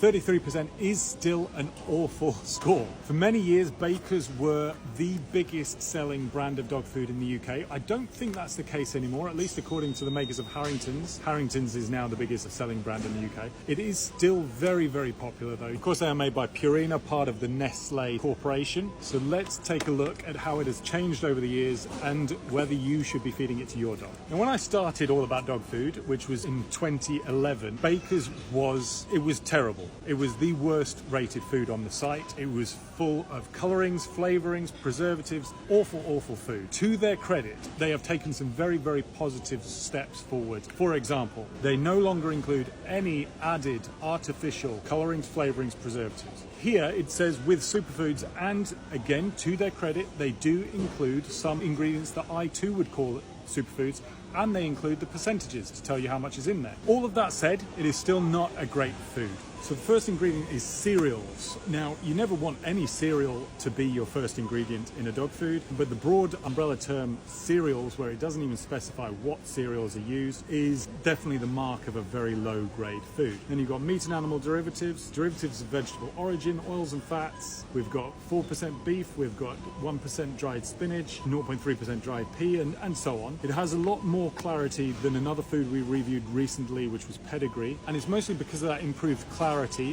33% is still an awful score. For many years, Bakers were the biggest selling brand of dog food in the UK. I don't think that's the case anymore, at least according to the makers of Harrington's. Harrington's is now the biggest selling brand in the UK. It is still very, very popular though. Of course, they are made by Purina, part of the Nestle Corporation. So let's take a look at how it has changed over the years and whether you should be feeding it to your dog. And when I started All About Dog Food, which was in 2011, Bakers was terrible. It was the worst rated food on the site. It was full of colorings, flavorings, preservatives, awful food. To their credit, they have taken some very, very positive steps forward. For example, they no longer include any added artificial colorings, flavorings, preservatives. Here it says with superfoods, and again, to their credit, they do include some ingredients that I too would call superfoods, and they include the percentages to tell you how much is in there. All of that said, it is still not a great food. So the first ingredient is cereals. Now, you never want any cereal to be your first ingredient in a dog food, but the broad umbrella term cereals, where it doesn't even specify what cereals are used, is definitely the mark of a very low grade food. Then you've got meat and animal derivatives, derivatives of vegetable origin, oils and fats. We've got 4% beef, we've got 1% dried spinach, 0.3% dried pea, and so on. It has a lot more clarity than another food we reviewed recently, which was pedigree, and it's mostly because of that improved clarity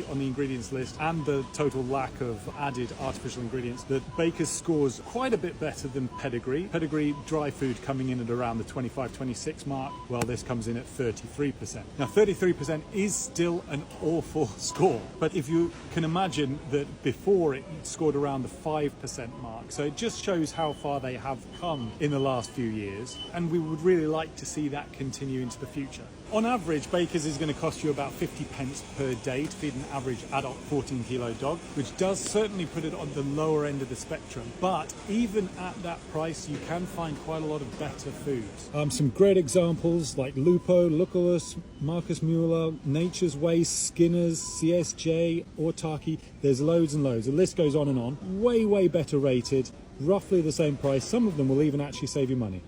on the ingredients list and the total lack of added artificial ingredients that Bakers scores quite a bit better than pedigree. Pedigree dry food coming in at around the 25-26 mark, while this comes in at 33%. Now 33% is still an awful score, but if you can imagine that before it scored around the 5% mark, so it just shows how far they have come in the last few years, and we would really like to see that continue into the future. On average, Bakers is going to cost you about 50 pence per day to feed an average adult 14 kilo dog, which does certainly put it on the lower end of the spectrum. But even at that price, you can find quite a lot of better foods. Some great examples like Lupo, Lucullus, Marcus Mueller, Nature's Way, Skinner's, CSJ, Autarky. There's loads and loads. The list goes on and on. Way better rated, roughly the same price. Some of them will even actually save you money.